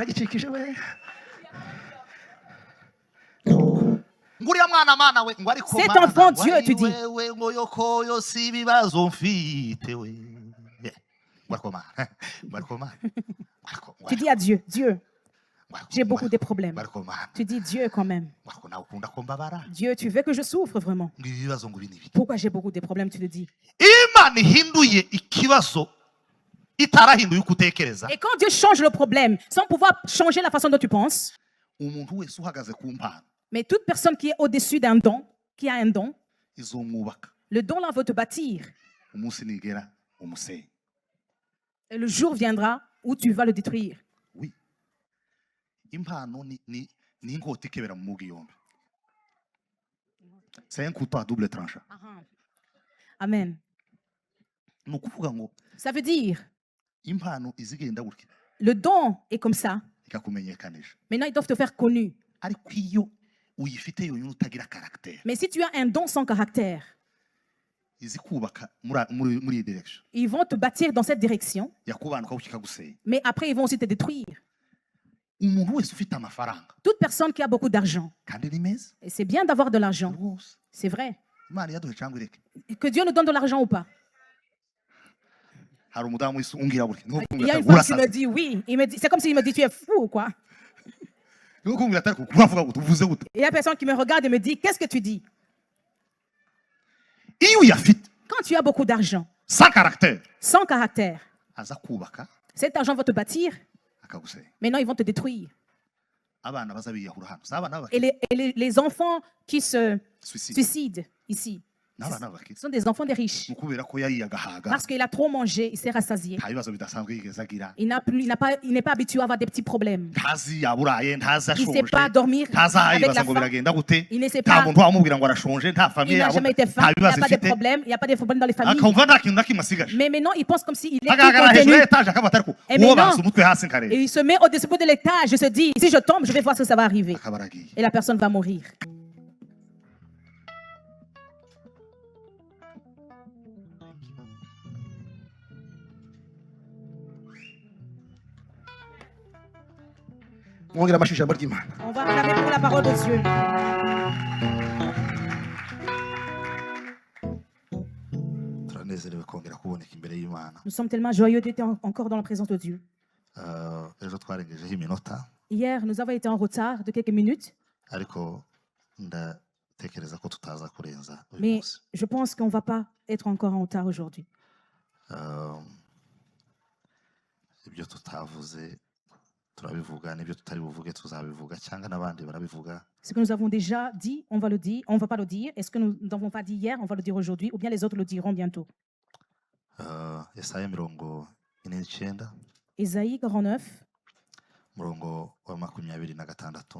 uragicikije we Cet enfant, Dieu, tu dis. Tu dis à Dieu, Dieu, j'ai beaucoup de problèmes. Tu dis Dieu quand même. Dieu, tu veux que je souffre vraiment. Pourquoi j'ai beaucoup de problèmes, tu le dis. Et quand Dieu change le problème, sans pouvoir changer la façon dont tu penses, mais toute personne qui est au-dessus d'un don, qui a un don, le don là va te bâtir. Et le jour viendra où tu vas le détruire. Oui. C'est un couteau à double tranchant. Amen. Ça veut dire, le don est comme ça. Maintenant, ils doivent te faire connu. Mais si tu as un don sans caractère, ils vont te bâtir dans cette direction, mais après, ils vont aussi te détruire. Toute personne qui a beaucoup d'argent, et c'est bien d'avoir de l'argent, c'est vrai. Que Dieu nous donne de l'argent ou pas. Il y a une femme qui me dit oui. C'est comme s'il me dit tu es fou ou quoi. Il y a une personne qui me regarde et me dit qu'est-ce que tu dis. Quand tu as beaucoup d'argent, sans caractère, cet argent va te bâtir. Maintenant, ils vont te détruire. Et les enfants qui se suicident ici, ce sont des enfants des riches. Parce qu'il a trop mangé, il s'est rassasié. Il n'est pas habitué à avoir des petits problèmes. Il ne sait pas dormir avec la faim. Il ne sait pas. Il n'a jamais été faim. Il n'y a pas de problème. Il n'y a pas de problème dans les familles. Mais maintenant, il pense comme s'il est contenu. Et maintenant, il se met au-dessus de l'étage et se dit, si je tombe, je vais voir ce que ça va arriver. Et la personne va mourir. On va acclamer pour la parole de Dieu. Nous sommes tellement joyeux d'être encore dans la présence de Dieu. Hier, nous avons été en retard de quelques minutes. Mais je pense qu'on ne va pas être encore en retard aujourd'hui. Ce que nous avons déjà dit, on va le dire, on ne va pas le dire. Est-ce que nous n'avons pas dit hier, on va le dire aujourd'hui, ou bien les autres le diront bientôt. Ésaïe 49,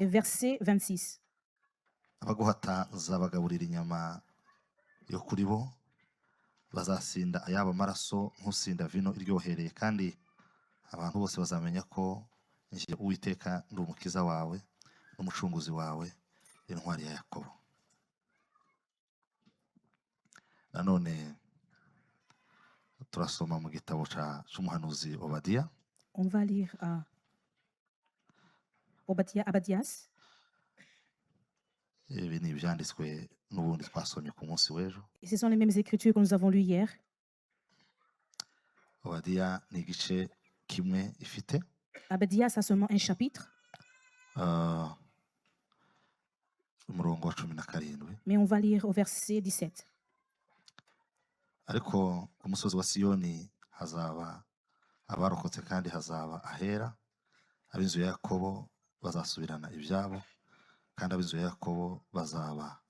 et verset 26. abantu bose bazamenya ko ngiye Uwiteka ndi umukiza wawe n'umucunguzi wawe intwari ya Yakobo. Nanone turasoma mu gitabo cy'umuhanuzi Obadiya. On va lire Obadias. Ibi ni ibyanditswe n'ubundi twasomye ku munsi w'ejo. Ce sont les mêmes écritures que nous avons lues hier. Obadiya ni igice kimwe ifite. Obadias a seulement un chapitre. Umurongo wa 17. Mais on va lire au verset 17. Ariko ku musozi wa Siyoni hazaba abarokotse kandi hazaba ahera, ab'inzu ya Yakobo bazasubirana ibyabo, kandi ab'inzu ya Yakobo bazaba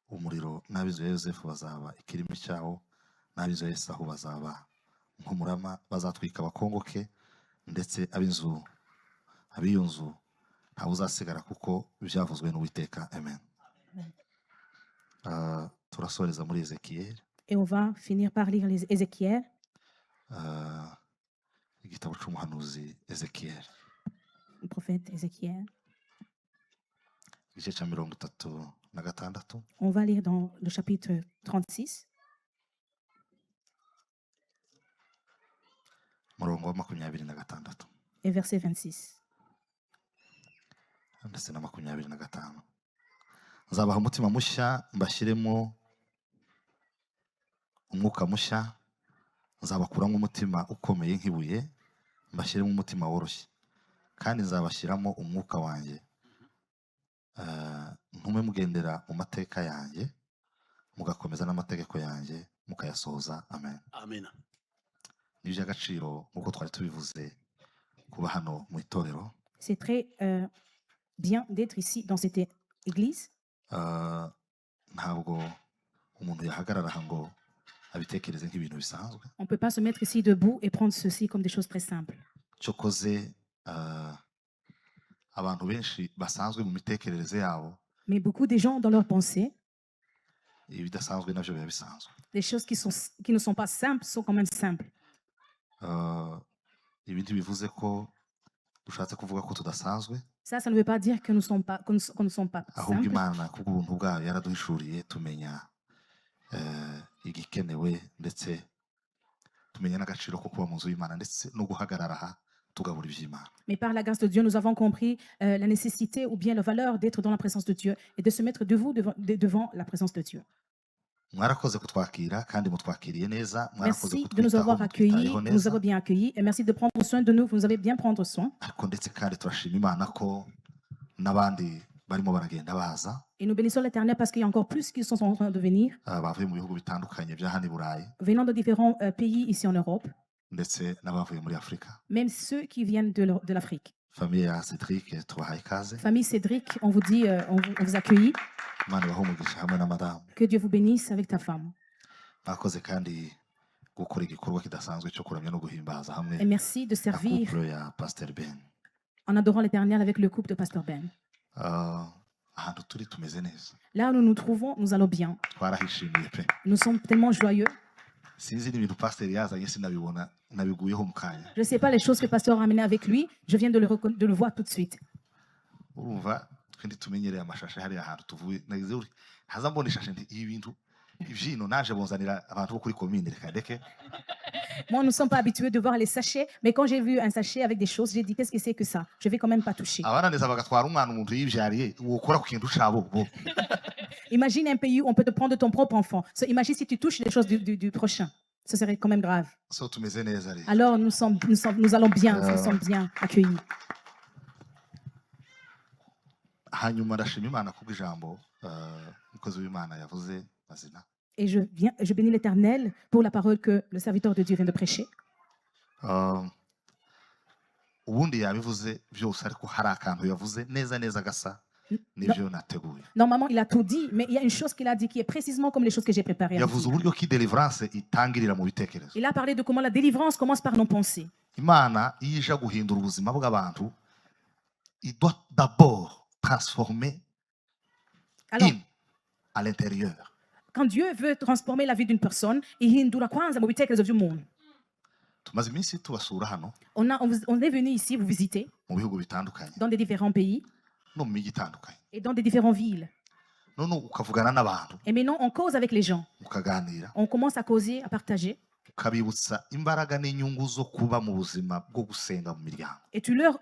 umuriro, n'ab'inzu ya Yosefu bazaba ikirimi cyawo, n'ab'inzu ya Esahu bazaba nk'umurama, bazatwika abakongoke, ndetse ab'iyo nzu ntawe uzasigara kuko byavuzwe n'Uwiteka. Amen. Turasoreza muri Ezekiyeli. Et on va finir par lire les Ézéchiel. Igitabo cy'umuhanuzi Ezekiyeli. Le prophète Ézéchiel. Igice cya 36. On va lire dans le chapitre 36. Umurongo wa 26. Et verset 26. ndetse na 25. Nzabaha umutima mushya mbashyiremo umwuka mushya, nzabakuramo umutima ukomeye nk'ibuye mbashyiremo umutima woroshye, kandi nzabashyiramo umwuka wanjye, ntume mugendera mu mateka yanjye mugakomeza n'amategeko yanjye mukayasohoza. Amen. Amen. Ni iby'agaciro nk'uko twari tubivuze kuba hano mu itorero. C'est très bien d'être ici dans cette église. Ntabwo umuntu yahagarara ngo abitekereze nk'ibintu bisanzwe. On ne peut pas se mettre ici debout et prendre ceci comme des choses très simples. Cyokoze abantu benshi basanzwe mu mitekerereze yabo, Mais beaucoup de gens dans leurs pensées, ibidasanzwe nabyo biba bisanzwe. les choses qui ne sont pas simples sont quand même simples. Ibindi bivuze ko dushatse kuvuga ko tudasanzwe, Ça ne veut pas dire que nous ne sommes pas ahubwo simples. Imana kubw'ubuntu bwayo yaraduhishuriye tumenya igikenewe, ndetse tumenya n'agaciro ko kuba mu nzu y'Imana ndetse no guhagarara aha tugabura iby'Imana. Mais par la grâce de Dieu, nous avons compris la nécessité ou bien la valeur d'être dans la présence de Dieu et de se mettre devant la présence de Dieu. Mwarakoze kutwakira kandi mutwakiriye neza. Merci de nous avoir accueillis, vous nous avez bien accueillis, et merci de prendre soin de nous, vous nous avez bien prendre soin. Ariko ndetse kandi turashima Imana ko n'abandi barimo baragenda baza, Et nous bénissons l'Éternel parce qu'il y a encore plus qui sont en train de venir, bavuye mu bihugu bitandukanye bya hano i Burayi, venant de différents pays ici en Europe, ndetse n'abavuye muri Afurika. même ceux qui viennent de l'Afrique. Famille ya Cedric tubahaye ikaze. Famille Cédric, on vous dit, on vous accueille. Imana ibahe umugisha hamwe na madamu. Que Dieu vous bénisse avec ta femme. Mwakoze kandi gukora igikorwa kidasanzwe cyo kuramya no guhimbaza hamwe Et merci de na servir couple ya Pasteur Ben. en adorant l'Éternel avec le couple de Pasteur Ben. Ahantu turi tumeze neza, Là où nous nous trouvons, nous allons bien. twarahishimiye pe. Nous sommes tellement joyeux. Sinzi n'ibintu Pasteur yazanye sinabibona, nabiguyeho mu kanya. Je ne sais pas les choses que le pasteur a amenées avec lui. Je viens de le voir tout de suite. Urumva twindi tumenyereye amashashe hari ahantu tuvuye nagize uri haza mbona ishashe ndi ibintu ivyino naje bonzanira abantu bo kuri commune reka ndeke. Moi, nous ne sommes pas habitués de voir les sachets, mais quand j'ai vu un sachet avec des choses, j'ai dit qu'est-ce que c'est que ça? Je vais quand même pas toucher. Abananeza bagatwara umwana umuntu yivyariye ukora ku kintu cabo bo. Imagine un pays où on peut te prendre ton propre enfant. So, imagine si tu touches les choses du prochain. Ce serait quand même grave. So tumeze neza rero. Alors nous allons bien, nous sommes bien accueillis. Hanyuma ndashima Imana kubw'ijambo umukozi w'Imana yavuze mazina. Et je bénis l'Éternel pour la parole que le serviteur de Dieu vient de prêcher. Ubundi yabivuze byose ariko hari akantu yavuze neza neza gasa n'ibyo nateguye. Normalement, il a tout dit, mais il y a une chose qu'il a dit qui est précisément comme les choses que j'ai préparées. Yavuze uburyo ki deliverance itangirira mu bitekerezo. Il a parlé de comment la délivrance commence par nos pensées. Imana ija guhindura ubuzima bw'abantu, il doit d'abord transformer Alors, à l'intérieur. quand Dieu veut transformer la vie d'une personne, ihindura kwanza mu bitekerezo by'umuntu. Tumaze iminsi tubasura hano On est venu ici vous visiter mu bihugu bitandukanye dans des différents pays no mu mijyi itandukanye, et dans des différentes villes. none ukavugana n'abantu Et maintenant, on cause avec les gens. mukaganira, On commence à causer, à partager. ukabibutsa imbaraga n'inyungu zo kuba mu buzima bwo gusenga mu miryango. Et tu leur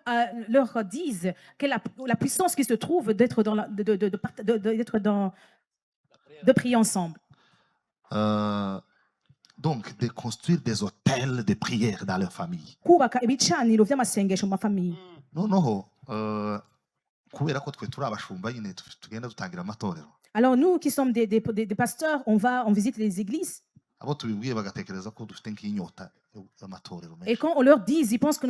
dises que la puissance qui se trouve d'être de prier ensemble. Donc de construire des hôtels de prière dans leur famille. Kubaka ibicaniro by'amasengesho mu mafamiye. Noneho kubera ko twe turi abashumba nyine tugenda dutangira amatorero, Alors nous qui sommes des pasteurs, on visite les églises. abo tubibwiye bagatekereza ko dufite nk'inyota y'amatorero Et menshi. quand on leur dit, ils pensent que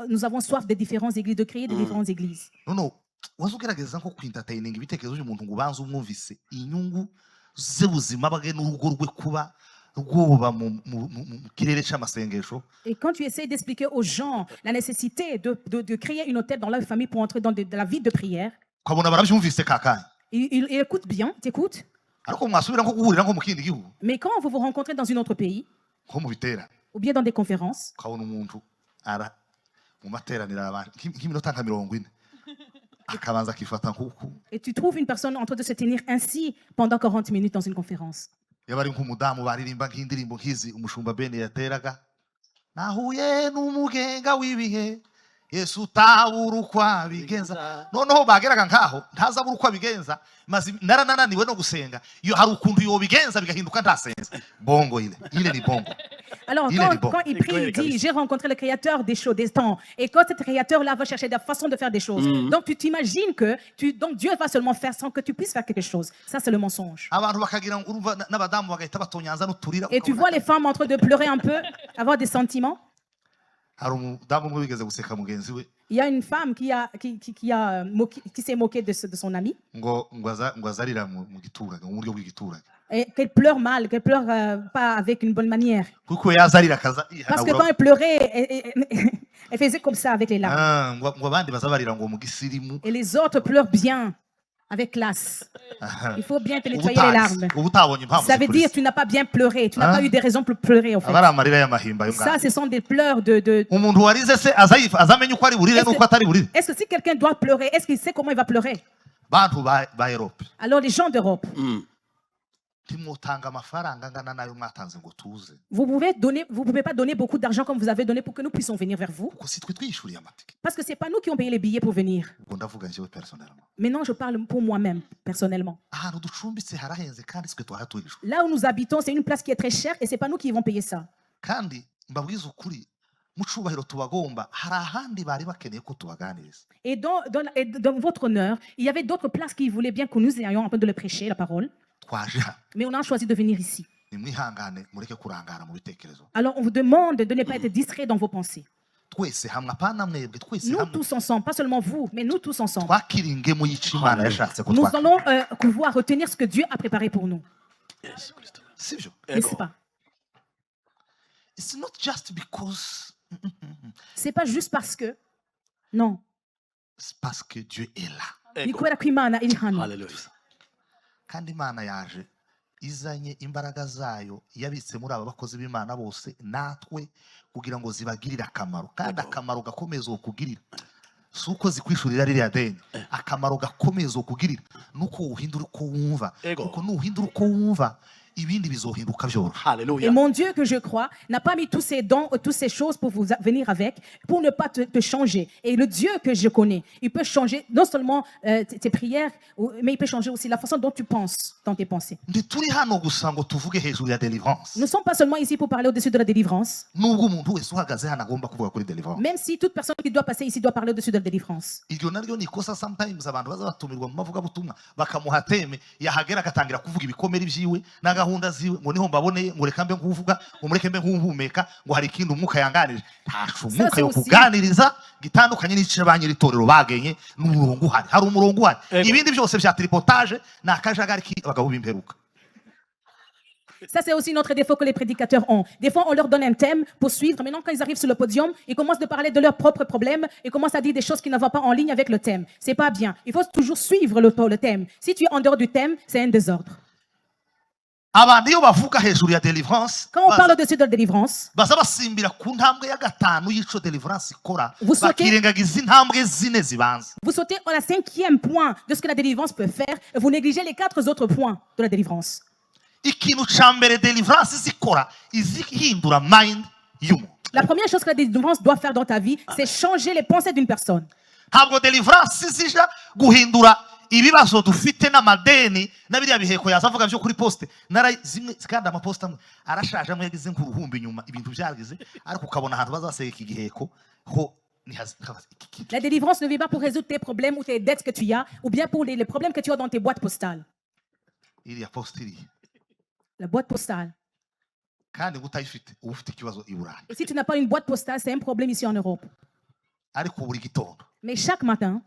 nous avons soif des différentes églises, de créer des différentes églises. Noneho waza ugerageza nko kwintataininga ibitekerezo by'umuntu ngo ubanze umwumvise inyungu z'ubuzima bwe n'urugo rwe kuba rwoba mu kirere cy'amasengesho. Et quand tu essaies d'expliquer aux gens la nécessité de créer une hôtel dans leur famille pour entrer dans la vie de prière, ukabona barabyumvise kakanya, ils écoutent bien, t'écoutent. ariko mwasubira nko guhurira nko mu kindi gihugu Mais quand vous vous rencontrez dans un autre pays, nko mu bitera, ou bien dans des conférences, ukabona umuntu ara mu materaniro abantu nk'iminota nka 40 akabanza akifata nk'uku, et tu trouves une personne en train de se tenir ainsi pendant 40 minutes dans une conférence. yaba ari nk'umudamu baririmba nk'indirimbo nk'izi umushumba Ben yateraga, nahuye n'umugenga w'ibihe Yesu utabura uko abigenza noneho bageraga nkaho ntazabura uko abigenza maze narananiwe no gusenga iyo hari ukuntu yobigenza bigahinduka ntasenze bongo ile ni bongo. Alors, quand il prie, il dit, j'ai rencontré le créateur des choses, des temps. Et quand ce créateur-là va chercher des façons de faire des choses, donc tu t'imagines que donc Dieu va seulement faire sans que tu puisses faire quelque chose. Ça, c'est le mensonge. Et tu vois les femmes en train de pleurer un peu, avoir des sentiments. Il y a une femme qui s'est moquée de son ami. Et qu'elle pleure mal, qu'elle pleure pas avec une bonne manière. Parce que quand elle pleurait, elle faisait comme ça avec les larmes. Et les autres pleurent bien, avec classe. Il faut bien te nettoyer les larmes. Ça veut dire que tu n'as pas bien pleuré, tu n'as pas eu des raisons pour pleurer. En fait. Ça, ce sont des pleurs de... Est-ce que si quelqu'un doit pleurer, est-ce qu'il sait comment il va pleurer? Alors les gens d'Europe, vous pouvez pas donner beaucoup d'argent comme vous avez donné pour que nous puissions venir vers vous. Parce que ce n'est pas nous qui ont payé les billets pour venir. Maintenant, je parle pour moi-même, personnellement. Là où nous habitons, c'est une place qui est très chère et ce n'est pas nous qui vont payer ça. Et dans votre honneur, il y avait d'autres places qui voulaient bien que nous ayons un peu de le prêcher, la parole. Mais on a choisi de venir ici. Alors on vous demande de ne pas être distrait dans vos pensées. Nous tous ensemble, pas seulement vous, mais nous tous ensemble. Nous allons pouvoir retenir ce que Dieu a préparé pour nous. N'est-ce pas? C'est pas juste parce que. Non. C'est parce que Dieu est là. Alléluia. Kandi Imana yaje izanye imbaraga zayo yabitse muri aba bakozi b'Imana bose natwe kugira ngo zibagirire akamaro kandi akamaro gakomeza okugirira suko zikwishurira ririya deni akamaro gakomeza okugirira nuko uhindura uko wumva kuko nuhindura uko wumva ibindi bizohinduka byoroha. Et mon Dieu que je crois n'a pas mis tous ces dons, toutes ces choses pour vous venir avec, pour ne pas te changer. Et le Dieu que je connais, il peut changer non seulement tes prières, mais il peut changer aussi la façon dont tu penses dans tes pensées. Nous ne sommes pas seulement ici pour parler au-dessus de la délivrance. Même si toute personne qui doit passer ici doit parler au-dessus de la délivrance. Gahunda ziwe ngo niho mbabone ngo reka mbe nkuvuga ngo mureke mbe nkuhumeka ngo hari ikindi umwuka yanganirije ntacu umwuka yo kuganiriza gitandukanye n'ice banyiritorero bagenye n'umurongo uhari hari umurongo uhari ibindi byose bya tripotage nakajagari k'abagabo b'imperuka. Ça, c'est aussi notre défaut que les prédicateurs ont. Des fois, on leur donne un thème pour suivre. Maintenant, quand ils arrivent sur le podium, ils commencent à parler de leurs propres problèmes et commencent à dire des choses qui ne vont pas en ligne avec le thème. C'est pas bien. Il faut toujours suivre le thème. Si tu es en dehors du thème, c'est un désordre. Quand on parle au-dessus de la délivrance, vous sautez à la 5e point de ce que la délivrance peut faire et vous négligez les 4 autres points de la délivrance. La première chose que la délivrance doit faire dans ta vie, c'est changer les pensées d'une personne. Ibibazo dufite n'amadeni nabiriya biheko yazavuga byo kuri poste narazimwe kandi amaposta arashaje amwe yagize nk'uruhumbi nyuma ibintu byagize ariko ukabona ahantu bazaseka iki giheko ho ni La délivrance ne vient pas pour résoudre tes problèmes ou tes dettes que tu as ou bien pour les problèmes que tu as dans tes boîtes postales. Iriya postiri la boîte postale. kandi utayifite uba ufite ikibazo i Burayi. Et si tu n'as pas une boîte postale, c'est un problème ici en Europe. Ariko buri gitondo Mais chaque matin,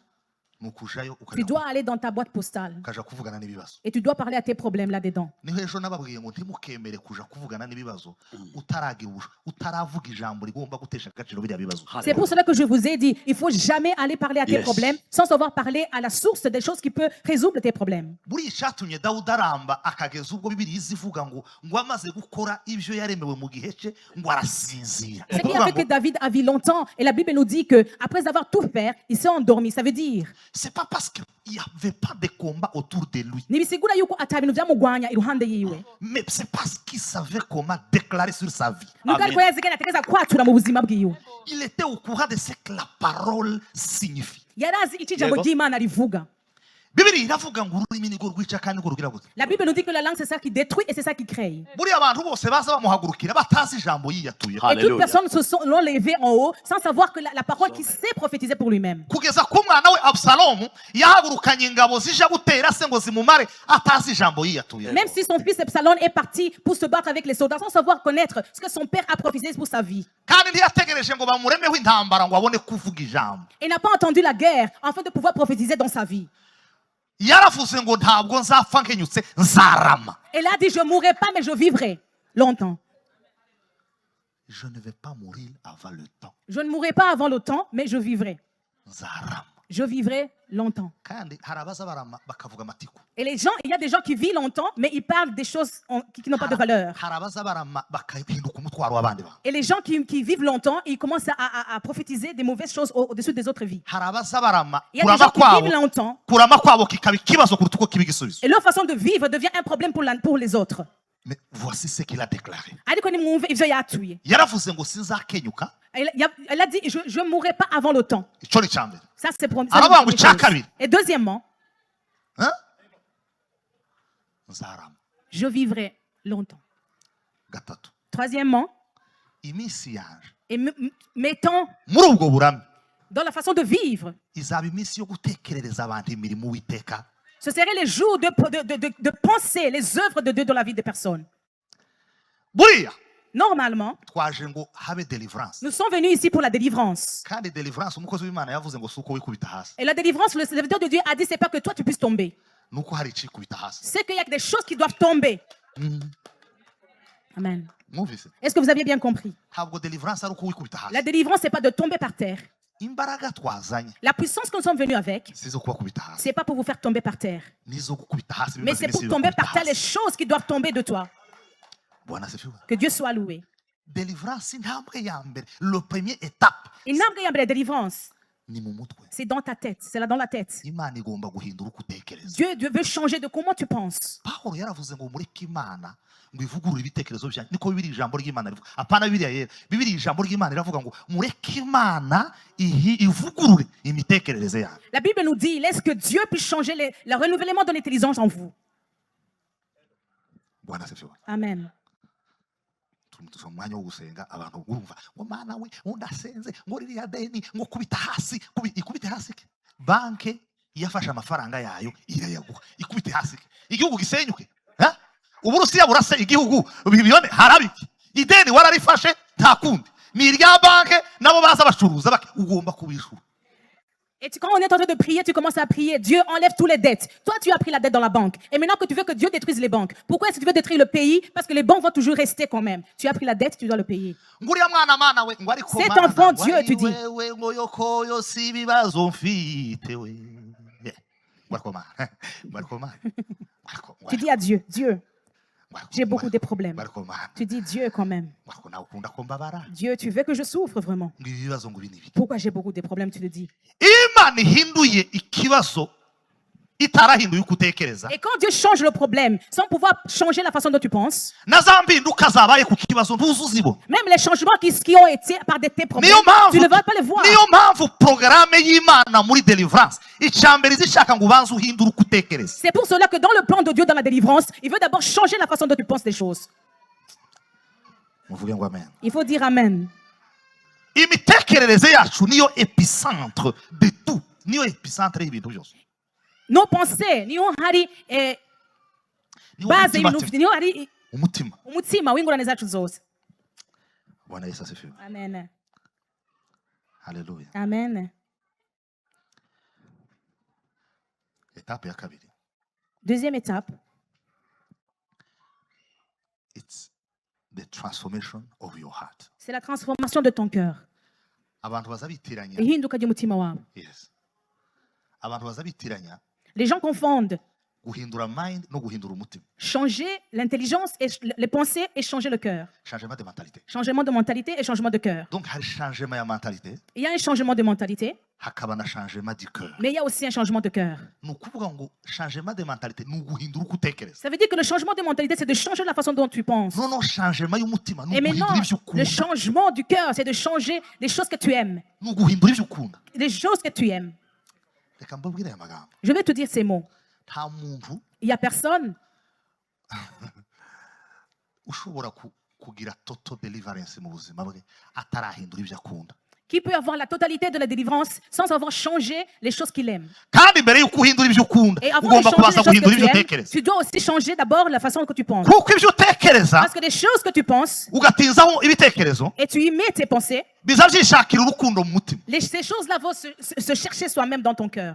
tu dois aller dans ta boîte postale et tu dois parler à tes problèmes là-dedans. C'est pour cela que je vous ai dit, il ne faut jamais aller parler à tes problèmes sans savoir parler à la source des choses qui peuvent résoudre tes problèmes. Ce qui a fait que David a vécu longtemps, et la Bible nous dit qu'après avoir tout fait, il s'est endormi. Ça veut dire c'est pas parce qu'il n'y avait pas de combat autour de lui. Nibisigura yuko atabintu byamugwanya iruhande yiwe. Mais c'est parce qu'il savait comment déclarer sur sa vie. Nuko ariko yazigana ategeza kwatura mu buzima bwiwe. Il était au courant de ce que la parole signifie. Yarazi icyo ijambo ry'Imana rivuga. Bibiliya iravuga ngo ururimi nirwo rwica kandi nirwo rugira gute. La Bible nous dit que la langue c'est ça qui détruit et c'est ça qui crée. Buriya abantu bose baza bamuhagurukira batazi ijambo yiyatuye. Et toutes personnes se sont levées en haut sans savoir que la parole qui s'est prophétisée pour lui-même. Kugeza ku mwana we Absalomu yahagurukanye ingabo zija gutera se ngo zimumare atazi ijambo yiyatuye. Même si son fils Absalom est parti pour se battre avec les soldats sans savoir connaître ce que son père a prophétisé pour sa vie. Kandi ntiyategereje ngo bamuremeho intambara ngo abone kuvuga ijambo. Il n'a pas entendu la guerre afin de pouvoir prophétiser dans sa vie. Yaravuze ngo ntabwo nzapfa nkenyutse nzarama. Elle a dit je mourrai pas mais je vivrai longtemps. Je ne vais pas mourir avant le temps. Je ne mourrai pas avant le temps mais je vivrai. Nzarama. Je vivrai longtemps. Kandi harabaza barama bakavuga amatiku. Et les gens, il y a des gens qui vivent longtemps mais ils parlent des choses qui n'ont pas de valeur. Harabaza barama bakahinduka umutwaro w'abandi bantu. Et les gens qui vivent longtemps, ils commencent à prophétiser des mauvaises choses au-dessus des autres vies. Harabaza barama Il y a des gens qui vivent longtemps. kurama kwabo kikaba ikibazo kuruta uko kiba igisubizo. Et leur façon de vivre devient un problème pour les autres. Mais voici ce qu'il a déclaré. Ariko nimwumve ivyo yatuye. Yaravuze ngo sinzakenyuka. Elle a dit je ne mourrai pas avant le temps. Ico ni cyambere. Ça c'est pour Aravuga ngo icya kabiri. Et deuxièmement, nzarama. je vivrai longtemps. Gatatu. Troisièmement, Iminsi yanje. et mettons Muri ubwo burame. dans la façon de vivre. Izaba iminsi yo gutekerereza abantu imirimo Uwiteka. Ce seraient les jours de penser les œuvres de Dieu dans la vie des personnes. Buriya Normalement, twaje ngo habe deliverance. nous sommes venus ici pour la délivrance. Kandi deliverance umukozi w'Imana yavuze ngo suko wikubita hasi. Et la délivrance, le serviteur de Dieu a dit, c'est pas que toi tu puisses tomber. Nuko hari ikikubita hasi. C'est qu'il y a des choses qui doivent tomber. Amen. Mwumvise? Est-ce que vous aviez bien compris? Ntabwo deliverance ari uko wikubita hasi. La délivrance, c'est pas de tomber par terre. Imbaraga twazanye La puissance que nous sommes venus avec, sizo kubakubita hasi. c'est pas pour vous faire tomber par terre. Nizo gukubita hasi. Mais c'est pour tomber par terre les choses qui doivent tomber de toi. Bwana sifiwe. Que Dieu soit loué. Deliverance intambwe ya mbere. Le premier étape Une âme de délivrance, ni mu mutwe. c'est dans ta tête. C'est là dans la tête. Imana igomba guhindura uko utekereza. Dieu veut changer de comment tu penses. Pawulo yaravuze ngo mureke Imana ngo ivugurure ibitekerezo byanyu. Niko Bibiliya ijambo ry'Imana rivuga. Apana Bibiliya yera. Bibiliya ijambo ry'Imana riravuga ngo mureke Imana ivugurure imitekerereze yanyu. La Bible nous dit, laisse que Dieu puisse changer le renouvellement de l'intelligence en vous. Bwana sifiwe. Amen. Mu mwanya wo gusenga abantu urumva ngo Mana we undasenze ngo ririya deni ngo kubita hasi ikubite hasi. Banke yafashe amafaranga yayo irayaguha ikubite hasi. Igihugu gisenyuke. Uburusiya burase igihugu bibone harabiki. Ideni wararifashe nta kundi. Ni irya banke nabo baza bacuruza ugomba kubishura. Et quand on est en train de prier, tu commences à prier. Dieu enlève toutes les dettes. Toi, tu as pris la dette dans la banque. Et maintenant que tu veux que Dieu détruise les banques, pourquoi est-ce que tu veux détruire le pays? Parce que les banques vont toujours rester quand même. Tu as pris la dette, tu dois le payer. Cet enfant, Dieu, tu dis. Tu dis à Dieu, Dieu, j'ai beaucoup de problèmes. Tu dis Dieu quand même. Dieu, tu veux que je souffre vraiment. Pourquoi j'ai beaucoup de problèmes, tu le dis. Et quand Dieu change le problème, sans pouvoir changer la façon dont tu penses, même les changements qui ont été par tes problèmes, tu ne vas pas les voir. C'est pour cela que dans le plan de Dieu dans la délivrance, il veut d'abord changer la façon dont tu penses des choses. Il faut dire Amen. Nos pensées, niho hari base y'ibintu, niho hari umutima w'ingorane zacu zose. Bwana Yesu asifiwe. Amen. Hallelujah. Amen. Étape ya kabiri. Deuxième étape. It's the transformation of your heart. C'est la transformation de ton cœur. Abantu bazabitiranya. Ihinduka ry'umutima wawe. Yes. Abantu bazabitiranya. Les gens confondent changer l'intelligence et les pensées et changer le cœur. Changement de mentalité. Changement de mentalité et changement de cœur. Donc, il y a un changement de mentalité. Il y a un changement de mentalité. Mais il y a aussi un changement de cœur. Ça veut dire que le changement de mentalité, c'est de changer la façon dont tu penses. Et maintenant, le changement du cœur, c'est de changer les choses que tu aimes. Les choses que tu aimes. Je vais te dire ces mots. Il n'y a personne qui peut avoir la totalité de la délivrance sans avoir changé les choses qu'il aime. Et avant de changer les choses que tu aimes, tu dois aussi changer d'abord la façon que tu penses. Parce que les choses que tu penses, et tu y mets tes pensées, ces choses-là vont se chercher soi-même dans ton cœur.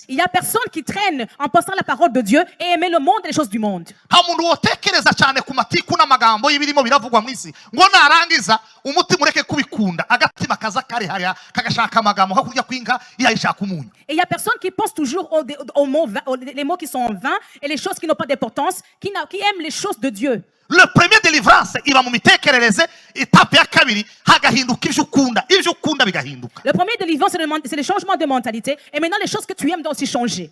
Il n'y a personne qui traîne en pensant la parole de Dieu et aimer le monde et les choses du monde. Et il y a personne qui pense toujours aux mots, les mots qui sont en vain et les choses qui n'ont pas d'importance, qui aiment les choses de Dieu. Le premier délivrance iba mu mitekerereze, etape ya kabiri hagahinduka ivyo ukunda bigahinduka. Le premier délivrance c'est le changement de mentalité et maintenant les choses que tu aimes doivent aussi changer.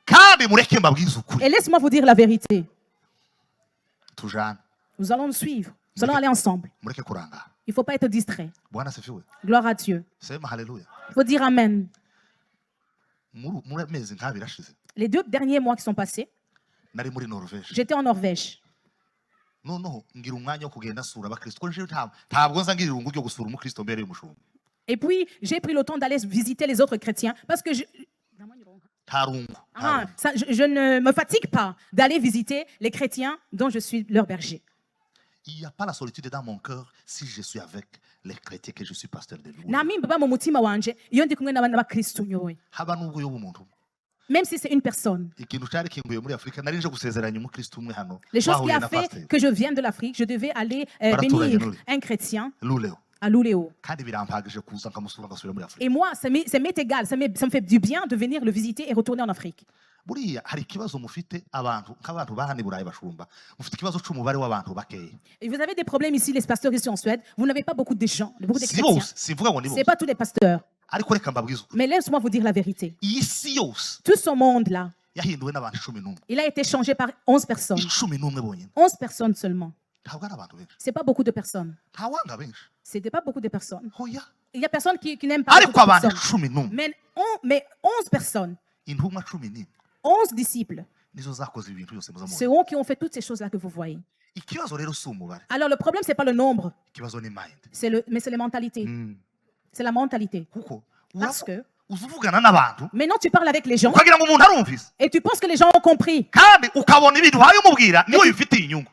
Kandi mureke mbabwize ukuri. Et laisse-moi vous dire la vérité. Tujana. Nous allons nous suivre. Nous allons aller ensemble. Mureke kurangara. Il ne faut pas être distrait. Bwana sifiwe. Gloire à Dieu. Sema haleluya. Il faut dire amen. Muri mezi nk'abiri ashize. Les 2 derniers mois qui sont passés, j'étais en Norvège. Et puis, j'ai pris le temps d'aller visiter les autres chrétiens parce que je ne me fatigue pas d'aller visiter les chrétiens dont je suis leur berger. Il n'y a pas la solitude dans mon cœur si je suis avec les chrétiens que je suis pasteur de lui. Même si c'est une personne. Les choses qui a fait que je viens de l'Afrique, je devais aller bénir un chrétien à Luleå. Et moi, ça m'est égal, ça me fait du bien de venir le visiter et retourner en Afrique. Et vous avez des problèmes ici, les pasteurs ici en Suède. Vous n'avez pas beaucoup de gens, beaucoup de chrétiens. Ce n'est pas tous les pasteurs. Mais laisse-moi vous dire la vérité. Tout ce monde-là, il a été changé par 11 personnes. 11 personnes seulement. Ce n'est pas beaucoup de personnes. Ce n'était pas beaucoup de personnes. Il y a personne qui n'aime pas beaucoup de personnes. Mais 11 personnes, 11 disciples, c'est eux qui ont fait toutes ces choses-là que vous voyez. Alors le problème, ce n'est pas le nombre, mais c'est les mentalités. C'est la mentalité. Parce que maintenant tu parles avec les gens et tu penses que les gens ont compris.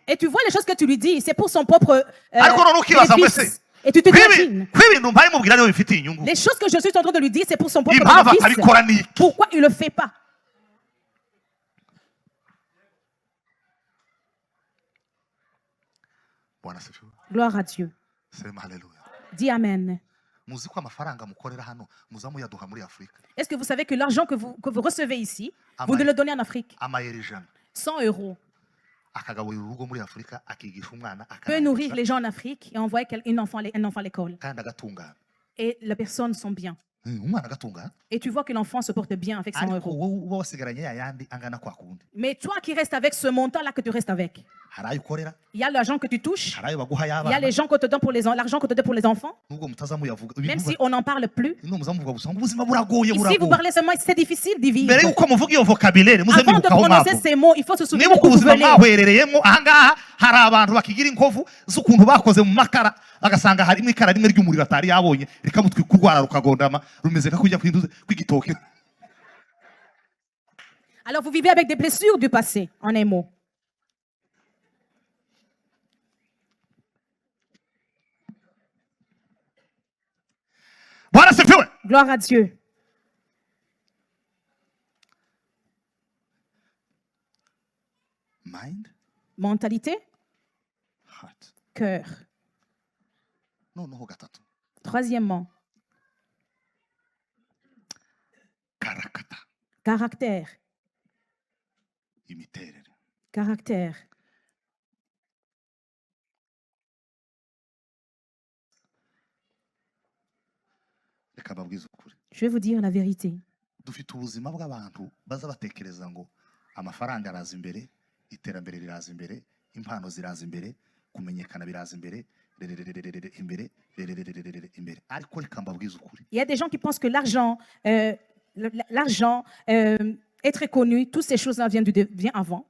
Et tu vois les choses que tu lui dis, c'est pour son propre bénéfice. Et tu te imagines. Les choses que je suis en train de lui dire, c'est pour son propre bénéfice. Pourquoi il ne le fait pas? Gloire à Dieu. Dis amen. Est-ce que vous savez que l'argent que vous recevez ici, vous ne le donnez en Afrique? 100 € peut nourrir les gens en Afrique et envoyer un enfant à l'école. Et les personnes sont bien. Et tu vois que l'enfant se porte bien avec 100 €. Mais toi qui restes avec ce montant-là que tu restes avec, il y a l'argent que tu touches, il y a les gens que tu donnes l'argent que tu donnes pour les enfants. Même si on n'en parle plus. Ici, vous parlez seulement, c'est difficile d'y vivre. Avant de prononcer ces mots, il faut se souvenir d'où vous venez. hari abantu bakigira inkovu z'ukuntu bakoze mu makara bagasanga harimo ikara rimwe ry'umuriro atari yabonye rikamutwi kurwara rukagondama rumeze nka kujya kw'igitoke. Alors vous vivez avec des blessures du passé, en un mot. Gloire à Dieu. Mind. Mentalité. Heart. Cœur. Troisièmement. Caractère. Caractère. Je vais vous dire la vérité. dufite ubuzima bw'abantu baza batekereza ngo amafaranga araza imbere, iterambere riraza imbere, impano ziraza imbere, kumenyekana biraza imbere, imbere, imbere. Ariko reka mbabwize ukuri. Il y a des gens qui pensent que l'argent, est très connu, toutes ces choses-là viennent avant.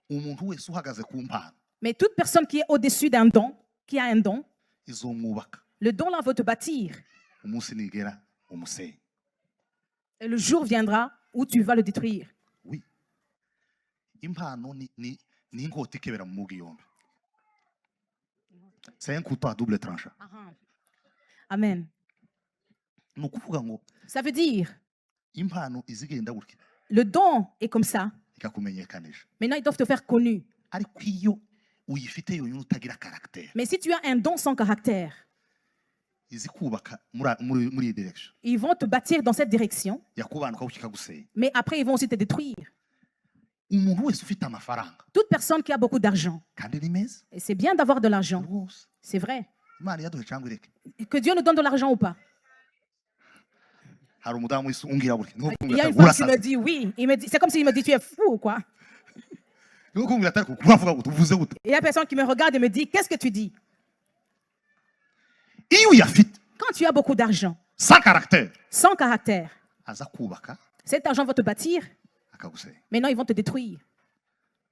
Umuntu wese uhagaze ku mpano, Mais toute personne qui est au-dessus d'un don, qui a un don, izomwubaka. le don là va te bâtir. Umunsi nigera umusenyi. Et le jour viendra où tu vas le détruire. Oui. Impano ni inkota ikebera mu mugi yombi. C'est un couteau à double tranchant. Amen. Ni ukuvuga ngo Ça veut dire, impano izigenda gutya le don est comme ça. ikakumenyekanisha. Maintenant, ils doivent te faire connu. Ariko iyo uyifite yonyine utagira caractère, Mais si tu as un don sans caractère, izi kubaka muri iyi direction ils vont te bâtir dans cette direction, yakubanuka ukikagusenya. mais après, ils vont aussi te détruire. Umuntu wese ufite amafaranga Toute personne qui a beaucoup d'argent, kandi ni meza et c'est bien d'avoir de l'argent, rwose, c'est vrai. Imana yaduhe cyangwa ireke. Que Dieu nous donne de l'argent ou pas. Hari umudamu wese umbwira gutya, ni nko Il y a kumbwira une femme qui urasaze. me dit oui. C'est comme s'il me dit tu es fou ou quoi. Ni nko kumbwira atari kuvuga gute uvuze gute. Et il y a une personne qui me regarde et me dit qu'est-ce que tu dis? Iyo uyafite Quand tu as beaucoup d'argent, sans caractère, sans caractère, aza kubaka cet argent va te bâtir, akagusenya. maintenant ils vont te détruire.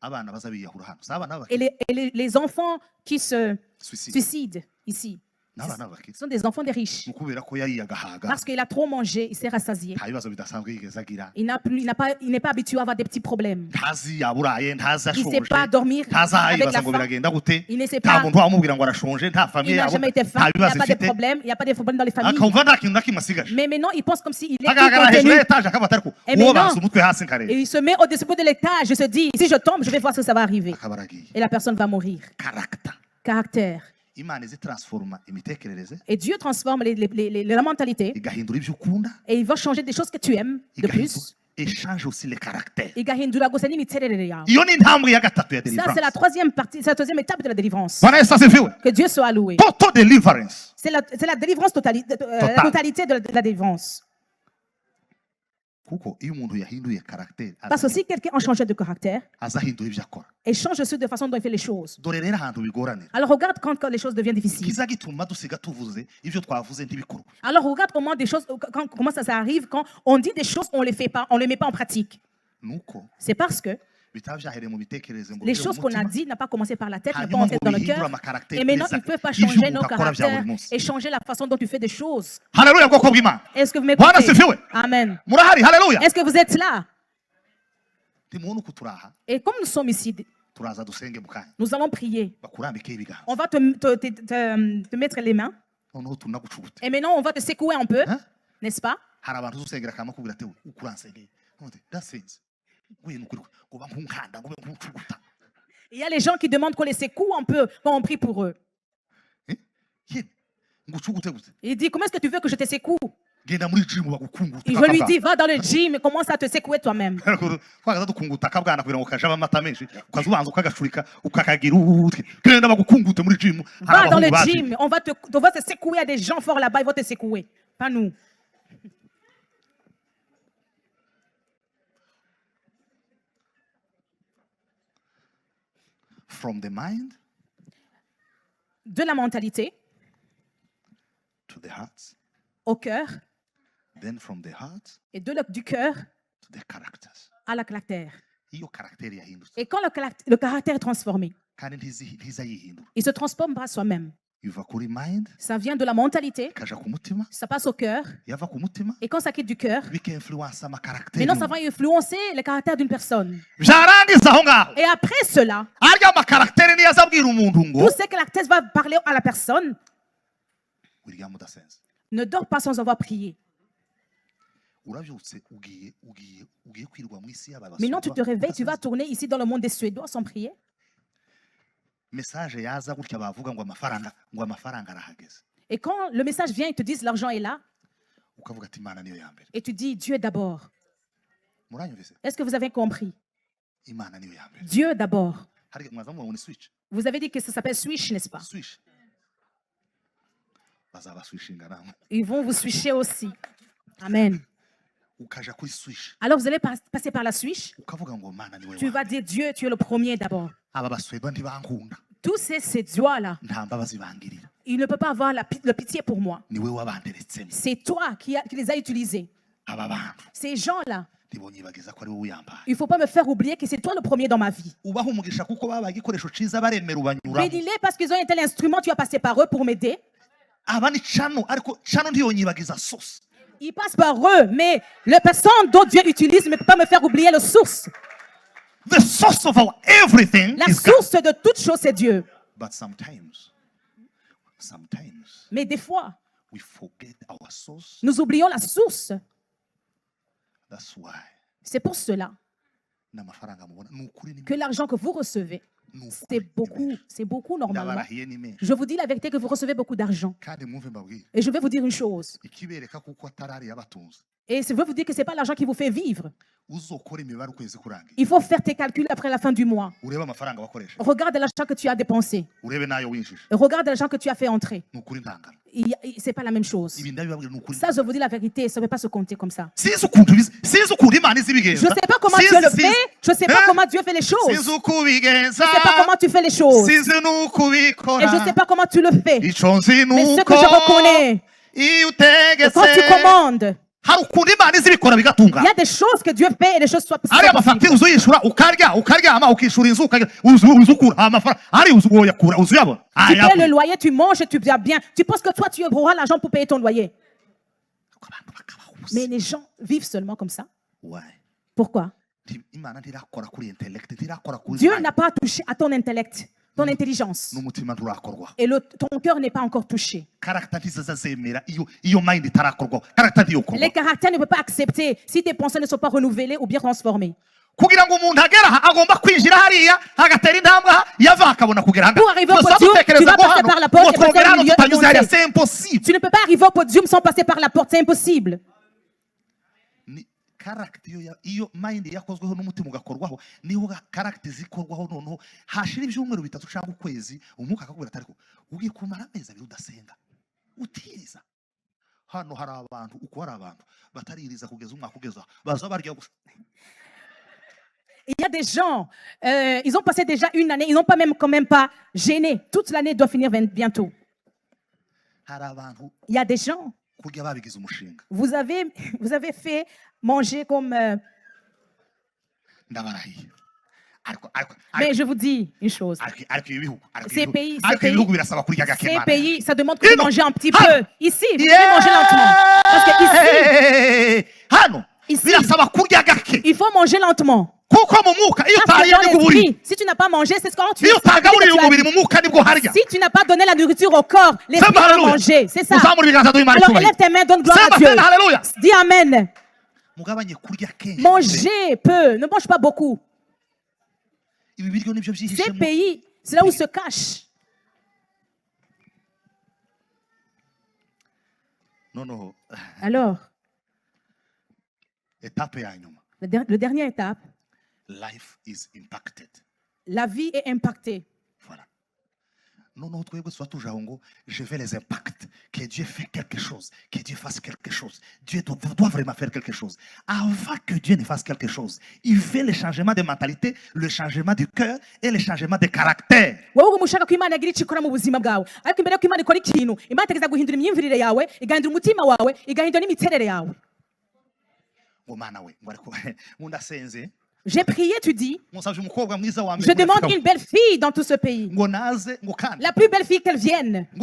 Abana baza biyahura hano, abana Et les enfants qui se suicide. suicident ici, N'abana bakitse. ce sont des enfants des riches. Kubera ko yariye agahaga. Parce qu'il a trop mangé, il s'est rassasié. Nta bibazo bidasanzwe yigeze agira. Il n'est pas habitué à avoir des petits problèmes. Ntazi yaburaye, ntazi Il ne sait ashonje. pas dormir Ntazi avec ayibaza la ngo faim. biragenda gute. Il ne sait Nta pas. muntu wamubwira ngo arashonje, nta Il famille n'a yabo. jamais été Nta faim. Il n'y a bibazo pas de ifite. problème. Il n'y a pas de problème dans les familles. Akumva nta kintu na kimwe asigaje. Mais maintenant, il pense comme s'il est tout Agahagara hejuru contenu. y'etaje akaba atari ko Et uwo maintenant- basa umutwe hasi nkareba. Et il se met au-dessus de l'étage. Je se dis, si je tombe, je vais voir ce que ça va arriver. Akaba aragiye. Et la personne va mourir. Caractère. Caractère. Imana izitransforma imitekerereze Et Dieu transforme la mentalité. igahindura ibyo ukunda, Et il va changer des choses que tu aimes de plus. échange aussi les caractères. Igahindura gusa n'imiterere yawe. Iyo ni intambwe ya gatatu ya Ça, c'est la deliverance. troisième partie, c'est la troisième étape de la délivrance. Bwana Yesu asifiwe. Que Dieu soit loué. Total deliverance. C'est la délivrance la totalité de la délivrance. Kuko iyo umuntu yahinduye caractère, Parce que si quelqu'un a changé de caractère, azahindura ibyo akora. et change aussi de façon dont il fait les choses. Dore rero ahantu bigoranira. Alors regarde quand les choses deviennent difficiles. Kiza gituma dusiga tuvuze ibyo twavuze ntibikorwa. Alors regarde comment ça arrive quand on dit des choses, on ne les fait pas, on ne les met pas en pratique. Nuko C'est parce que bitaba byahereye mu bitekerezo ngo les byo mu choses qu'on a mutima, dit n'a pas commencé par la tête, n'a pas hanyuma entré ngo dans le bihindure cœur. amakaractère Et maintenant, neza. ils ne peuvent pas Ibyo changer nos umuntu akora bya buri caractères munsi. et changer la façon dont tu fais des choses. Haleluya bwoko bw'Imana. Est-ce que vous Bwana m'écoutez? asifiwe. Amen. Murahari, haleluya. Est-ce que vous êtes là? Timubona uko turaha, Et comme nous sommes ici, turaza dusenge mu kanya. nous allons prier. Bakurambikeho ibiganza. On va te mettre les mains. Noneho tunagucubute. Et maintenant, on va te secouer un peu. Hein? N'est-ce pas? Hari abantu uzusengera kama kubwira ati ukuransengeye. None dasenze. Nguye nukuri ngo bankunkanda ngo bankucuguta. Il y a les gens qui demandent qu'on les secoue un peu quand on prie pour eux. Yene ngucugute gute. Il dit, comment est-ce que tu veux que je te secoue? Genda muri gym bagukunguta. Et je lui dis, va dans le gym et commence à te secouer toi-même. Twagaza dukunguta akabwana kugira ngo kajaba amata menshi ukazubanza ukagacurika ukakagira utwe. Genda bagukungute muri gym. Va dans le gym, on va te secouer à des gens forts là-bas, ils vont te secouer. Pas nous. From the mind De la mentalité to the heart, au cœur then from the heart et du cœur to the characters. à la caractère. Iyo caractère yahindutse Et quand le caractère est transformé, kandi ntiza yihindura. il se transforme par soi-même. Iva kuri mind Ça vient de la mentalité, kaja ku mutima, ça passe au cœur. yava ku mutima Et quand ça quitte du cœur, bikeinfluence ama caractère. maintenant ça va influencer le caractère d'une personne. Byarangiza aho ngaho. Et après cela, Arya ama caractère niyo azabwira umuntu ngo tous ces caractères vont parler à la personne. William udasenze. Ne dors pas sans avoir prié. Uravyutse ugiye kwirwa mu isi y'aba Maintenant, tu te réveilles, tu vas tourner ici dans le monde des Suédois sans prier. Message yaza gutya bavuga ngo amafaranga arahageze. Et quand le message vient, ils te disent l'argent est là. Ukavuga ati Imana niyo yambere. Et tu dis Dieu d'abord. Muranyumvise? Est-ce que vous avez compris? Imana niyo yambere. Dieu d'abord. Hari mwaza mubona switch. Vous avez dit que ça s'appelle switch, n'est-ce pas? Switch. Ils vont vous switcher aussi. Amen. Alors vous allez passer par la switch. Tu vas dire Dieu, tu es le premier d'abord. Tous ces séduits-là, il ne peut pas avoir le pitié pour moi. C'est toi qui les as utilisés. Ces gens-là, il ne faut pas me faire oublier que c'est toi le premier dans ma vie. Bénis-les parce qu'ils ont un tel instrument, tu as passé par eux pour m'aider. Ils passent par eux, mais la personne dont Dieu utilise ne peut pas me faire oublier la source. The source of our everything La is source de toute chose, c'est Dieu. But sometimes Mais des fois, we forget our source. nous oublions la source. That's why C'est pour cela que l'argent que vous recevez, c'est beaucoup normalement. Je vous dis la vérité que vous recevez beaucoup d'argent. Et je vais vous dire une chose. Et je veux vous dire que ce n'est pas l'argent qui vous fait vivre. Il faut faire tes calculs après la fin du mois. Regarde l'argent que tu as dépensé. Regarde l'argent que tu as fait entrer. Ce n'est pas la même chose. Ça, je vous dis la vérité, ça ne peut pas se compter comme ça. Je ne sais pas comment Dieu le fait. Je ne sais pas comment Dieu fait les choses. Je ne sais pas comment tu fais les choses. Et je ne sais pas comment tu le fais. Mais ce que je reconnais, quand tu commandes, il y a des choses que Dieu fait et des choses soient possibles. Tu payes le loyer, tu manges et tu viens bien. Tu penses que toi, tu auras l'argent pour payer ton loyer. Mais les gens vivent seulement comme ça. Pourquoi? Dieu n'a pas touché à ton intellect, ton intelligence. Et ton cœur n'est pas encore touché. Les caractères ne peuvent pas accepter si tes pensées ne sont pas renouvelées ou bien transformées. Pour arriver au podium, tu vas passer par la porte et passer au milieu de monter. C'est impossible. Tu ne peux pas arriver au podium sans passer par la porte, c'est impossible. Iyo mind yakozweho n'umutima ugakorwaho niho character zikorwaho noneho hashira ibyumweru bitatu cyangwa ukwezi umwuka akakubwira atari ko ugiye kumara amezi abiri udasenga utiriza hano hari abantu uko hari abantu bataririza kugeza umwaka ugeza baza barya gusa. Il y a des gens, ils ont passé déjà une année, ils n'ont pas quand même pas gêné. Toute l'année doit finir bientôt. Il y a des gens, vous avez fait manger comme... Mais je vous dis une chose. Ces pays, ça demande que vous mangez un petit peu. Ici, vous devez manger lentement. Parce que ici, il faut manger lentement. Si tu n'as pas mangé, c'est ce qu'on tu Si tu n'as pas donné la nourriture au corps, l'esprit va manger. C'est ça. Alors élève tes mains, donne gloire à Dieu. Dis Amen. Mangez peu, ne mange pas beaucoup. Ces pays, c'est là où se cache. Alors, la dernière étape, la vie est impactée. Voilà. Je vais les impacts. Que Dieu fait quelque chose. Que Dieu fasse quelque chose. Dieu doit vraiment faire quelque chose. Avant que Dieu ne fasse quelque chose, il fait le changement de mentalité, le changement du cœur et le changement de caractère. J'ai prié, tu dis. Je demande une belle fille dans tout ce pays. La plus belle fille qu'elle vienne. Je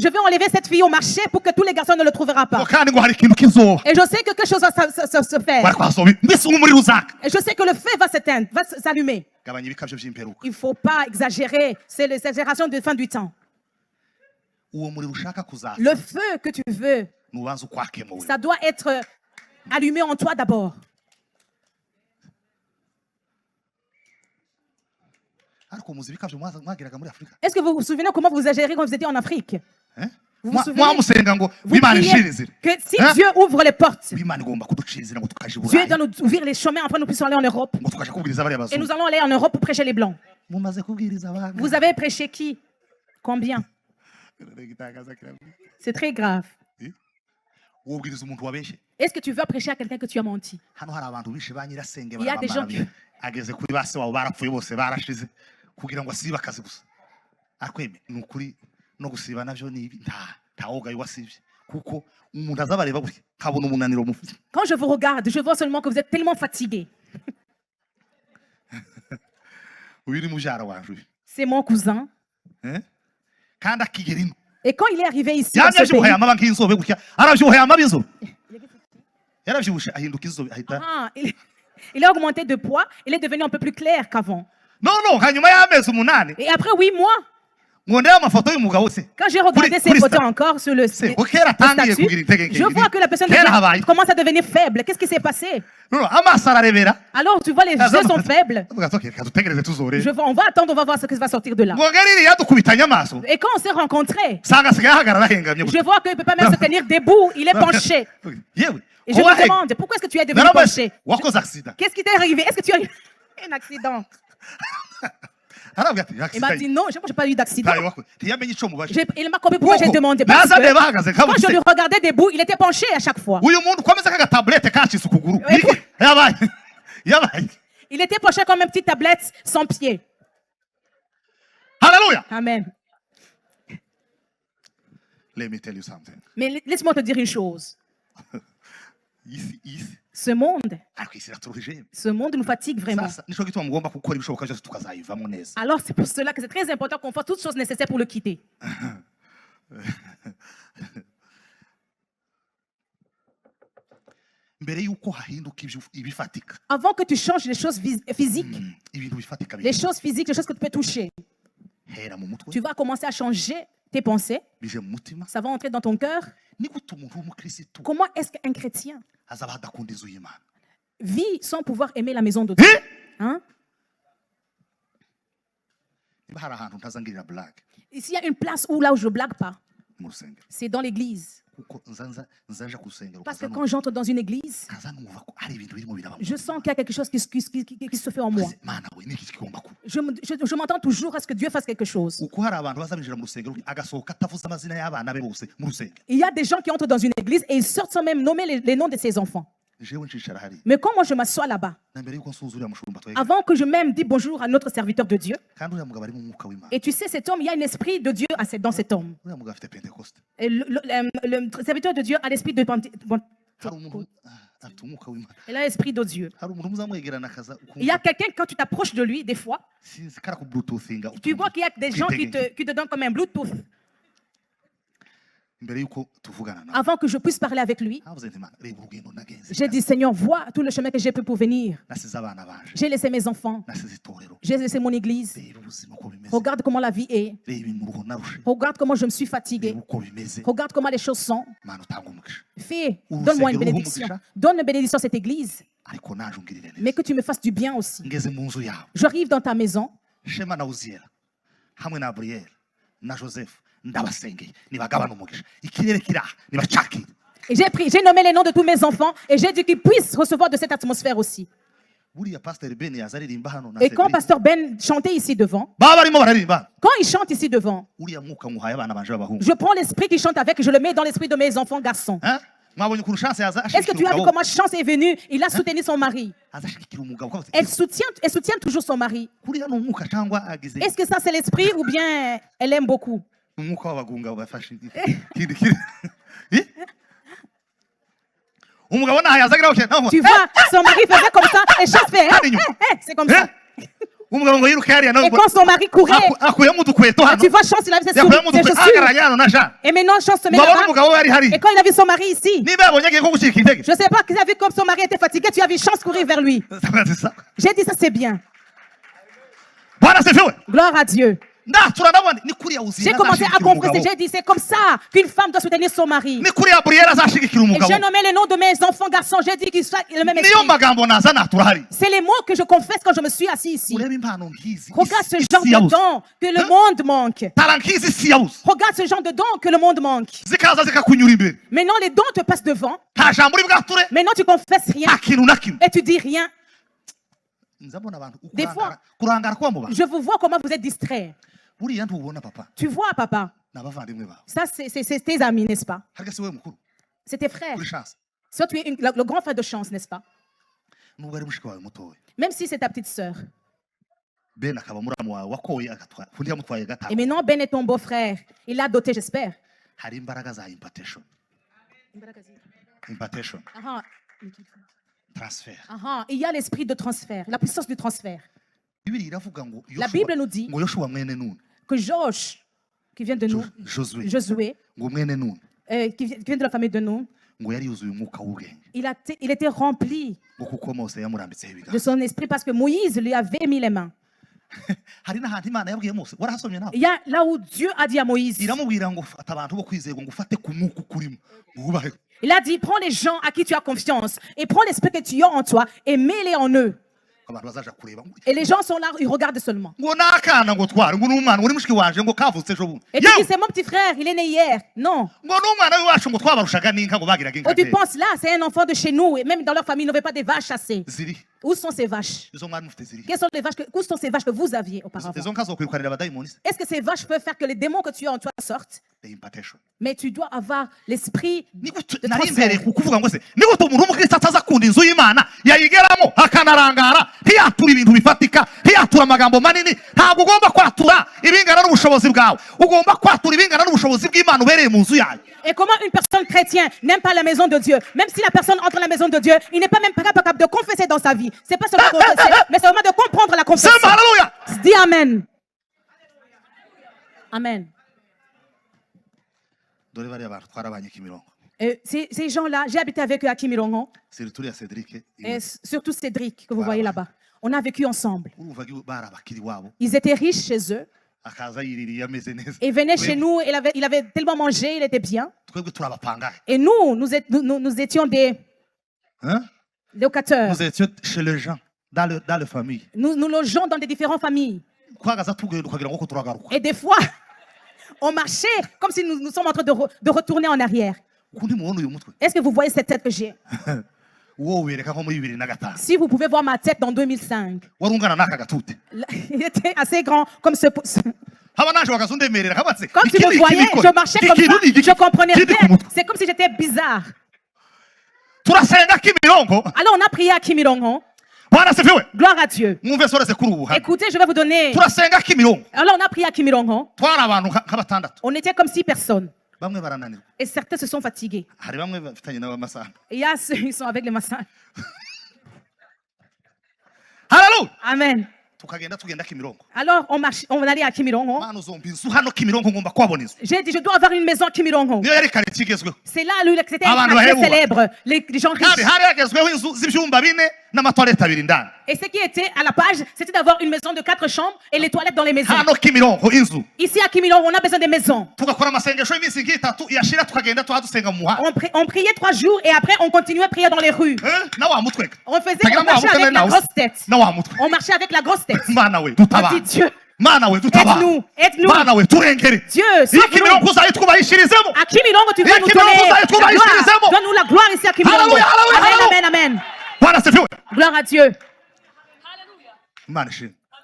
vais enlever cette fille au marché pour que tous les garçons ne le trouveront pas. Et je sais que quelque chose va se faire. Et je sais que le feu va s'éteindre, va s'allumer. Il ne faut pas exagérer. C'est l'exagération de fin du temps. Le feu que tu veux, ça doit être allumé en toi d'abord. Est-ce que vous vous souvenez comment vous agirez quand vous étiez en Afrique? Vous vous souvenez que si Dieu ouvre les portes, Dieu doit nous ouvrir les chemins afin que nous puissions aller en Europe. Et nous allons aller en Europe pour prêcher les Blancs. Vous avez prêché qui? Combien? C'est très grave. Est-ce que tu vas prêcher à quelqu'un que tu as menti? Il y a des gens qui... Quand je vous regarde, je vois seulement que vous êtes tellement fatigué. C'est mon cousin. Et quand il est arrivé ici, dans ce pays, il a augmenté de poids, il est devenu un peu plus clair qu'avant. Et après 8 mois, quand j'ai regardé ces photos encore sur le statut, je vois que la personne commence à devenir faible. Qu'est-ce qui s'est passé? Alors tu vois, les yeux sont faibles. On va attendre, on va voir ce qui va sortir de là. Et quand on s'est rencontrés, je vois qu'il ne peut pas même se tenir debout, il est penché. Et je me demande, pourquoi est-ce que tu es devenu penché? Qu'est-ce qui t'est arrivé? Est-ce que tu as eu un accident? Il m'a dit non, je n'ai pas eu d'accident. Il m'a compris pourquoi j'ai demandé. Parce que quand je le regardais debout, il était penché à chaque fois. Il était penché comme une petite tablette sans pied. Alléluia. Amen. Mais laisse-moi te dire une chose. Ce monde nous fatigue vraiment. Alors c'est pour cela que c'est très important qu'on fasse toutes choses nécessaires pour le quitter. Avant que tu changes les choses physiques, les choses physiques, les choses que tu peux toucher, tu vas commencer à changer tes pensées. Ça va entrer dans ton cœur. Comment est-ce qu'un chrétien vit sans pouvoir aimer la maison de Dieu? Hein? Ici, il y a une place là où je ne blague pas. C'est dans l'église. Parce que quand j'entre dans une église, je sens qu'il y a quelque chose qui se fait en moi. Je m'entends toujours à ce que Dieu fasse quelque chose. Il y a des gens qui entrent dans une église et ils sortent sans même nommer les noms de ses enfants. Mais quand moi je m'assois là-bas, avant que je même dise bonjour à notre serviteur de Dieu, et tu sais, cet homme, il y a un esprit de Dieu dans cet homme. Et le serviteur de Dieu a l'esprit de Pentecôte. Il a l'esprit de Dieu. Il y a quelqu'un, quand tu t'approches de lui, des fois, tu vois qu'il y a des gens qui te donnent comme un Bluetooth. Avant que je puisse parler avec lui, j'ai dit, Seigneur, vois tout le chemin que j'ai pris pour venir. J'ai laissé mes enfants. J'ai laissé mon église. Regarde comment la vie est. Regarde comment je me suis fatigué. Regarde comment les choses sont. Fais, donne-moi une bénédiction. Donne une bénédiction à cette église. Mais que tu me fasses du bien aussi. J'arrive dans ta maison. Et j'ai nommé les noms de tous mes enfants et j'ai dit qu'ils puissent recevoir de cette atmosphère aussi. Et quand Pasteur Ben chantait ici devant, quand il chante ici devant, je prends l'esprit qui chante avec et je le mets dans l'esprit de mes enfants garçons. Est-ce que tu as vu comment Chance est venue? Il a soutenu son mari. Elle soutient toujours son mari. Est-ce que ça c'est l'esprit ou bien elle aime beaucoup? Tu vois, son mari faisait comme ça et Chance fait c'est comme ça. Et quand son mari courait, tu vois Chance, il avait ses chaussures. Et maintenant Chance se met là-bas. Et quand il a vu son mari ici, je ne sais pas qu'il a vu comme son mari était fatigué, tu as vu Chance courir vers lui. J'ai dit ça c'est bien. Gloire à Dieu. J'ai commencé à comprendre, j'ai dit c'est comme ça qu'une femme doit soutenir son mari. Et j'ai nommé le nom de mes enfants garçons, j'ai dit qu'ils soient le même esprit. C'est les mots que je confesse quand je me suis assis ici. Regarde ce genre de dons que le monde manque. Regarde ce genre de dons que le monde manque. Maintenant les dons te passent devant. Maintenant tu confesses rien et tu dis rien. Des fois, je vous vois comment vous êtes distrait. Tu vois, papa, Ça, c'est tes amis, n'est-ce pas? C'est tes frères. Soit tu es le grand frère de chance, n'est-ce pas? Même si c'est ta petite sœur. Et maintenant, Ben est ton beau-frère. Il l'a doté, j'espère. Transfert. Il y a l'esprit de transfert, la puissance du transfert. La Bible nous dit que Josh, qui vient de nous, Josué, qui vient de la famille de nous, il était rempli de son esprit parce que Moïse lui avait mis les mains. Il y a là où Dieu a dit à Moïse, il a dit, prends les gens à qui tu as confiance et prends l'esprit que tu as en toi et mets-les en eux. Et les gens sont là, ils regardent seulement. Et tu dis, c'est mon petit frère, il est né hier. Non. Et tu penses là, c'est un enfant de chez nous. Et même dans leur famille, ils n'avaient pas des vaches chassées. Où sont ces vaches? Quelles sont les vaches où sont ces vaches que vous aviez auparavant? Est-ce que ces vaches peuvent faire que les démons que tu as en toi sortent? Mais tu dois avoir l'esprit de transfert. Et comment une personne chrétienne n'aime pas la maison de Dieu? Même si la personne entre dans la maison de Dieu, il n'est pas même capable de confesser dans sa vie. C'est pas seulement confesser, mais c'est vraiment de comprendre la confession. Dis Amen. Amen. Ces gens-là, j'ai habité avec eux à Kimirongo. Et surtout Cédric, que vous voyez là-bas. On a vécu ensemble. Ils étaient riches chez eux. Il venait chez nous, il avait tellement mangé, il était bien. Et nous étions des locataires. Nous étions chez les gens, dans la famille. Nous logeons dans des différentes familles. Et des fois, on marchait comme si nous sommes en train de retourner en arrière. Est-ce que vous voyez cette tête que j'ai? Si vous pouvez voir ma tête dans 2005, il était assez grand comme ce. Quand tu me voyais, je marchais comme ça, je comprenais rien. C'est comme si j'étais bizarre. Alors on a prié à Kimirongo. Gloire à Dieu. Écoutez, je vais vous donner. Alors on a prié à Kimirongo. On était comme 6 personnes. Et certains se sont fatigués. Et il y a ceux qui sont avec les massages. Amen. Alors on allait à Kimirongo. J'ai dit, je dois avoir une maison à Kimirongo. C'est là où c'était un quartier célèbre. Les gens riches. Et ce qui était à la page, c'était d'avoir une maison de 4 chambres et les toilettes dans les maisons. Ici à Kimirongo, on a besoin de maisons. On priait 3 jours et après on continuait à prier dans les rues. On marchait avec la grosse tête. On marchait avec la grosse tête. On dit Dieu. Aide-nous, aide-nous. Dieu, sauve-nous. À Kimirongo, tu vas nous donner la gloire. Donne-nous la gloire ici à Kimirongo. Amen, amen, amen. Gloire à Dieu.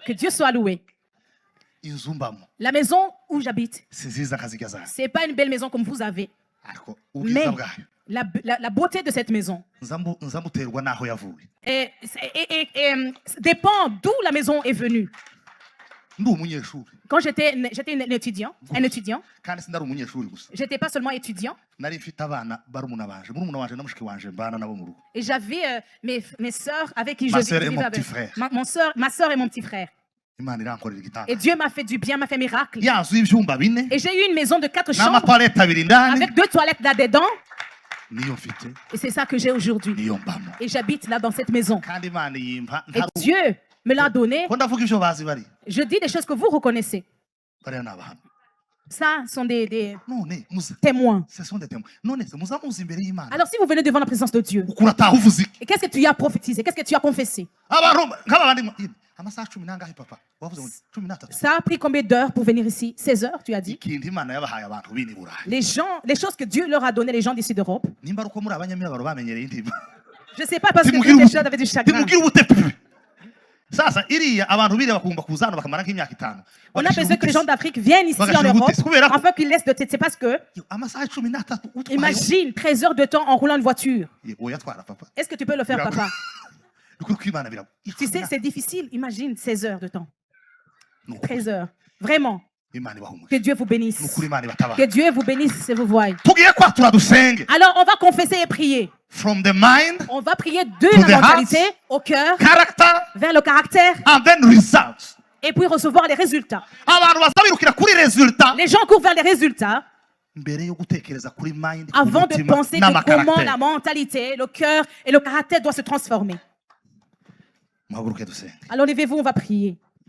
Que Dieu soit loué. La maison où j'habite, c'est pas une belle maison comme vous avez. Mais la beauté de cette maison dépend d'où la maison est venue. Quand j'étais un étudiant, j'étais pas seulement étudiant. Et j'avais mes sœurs avec qui je vivais avec. Ma sœur et mon petit frère. Et Dieu m'a fait du bien, m'a fait miracle. Et j'ai eu une maison de 4 chambres avec 2 toilettes là-dedans. Et c'est ça que j'ai aujourd'hui. Et j'habite là dans cette maison. Et Dieu me l'a donné. Je dis des choses que vous reconnaissez. Ça sont des témoins. Alors si vous venez devant la présence de Dieu, et qu'est-ce que tu as prophétisé? Qu'est-ce que tu as confessé? Ça a pris combien d'heures pour venir ici? 16 heures, tu as dit? Les choses que Dieu leur a données, les gens d'ici d'Europe. Je ne sais pas parce que vous avez du chagrin. sasa iriya abantu bireba kumva kuza hano bakamara nk'imyaka 5 On a besoin que les gens d'Afrique viennent ici en Europe afin qu'ils laissent de tête. C'est parce que, imagine 13 heures de temps en roulant une voiture. Est-ce que tu peux le faire, papa? Tu sais, c'est difficile. Imagine 16 heures de temps. 13 heures. Vraiment. Que Dieu vous bénisse. Que Dieu vous bénisse et vous voie. Alors, on va confesser et prier. From the mind, on va prier de la mentalité au cœur, vers le caractère, and then results. Et puis recevoir les résultats. Les gens courent vers les résultats avant de penser de comment la mentalité, le cœur et le caractère doivent se transformer. Alors levez-vous, on va prier.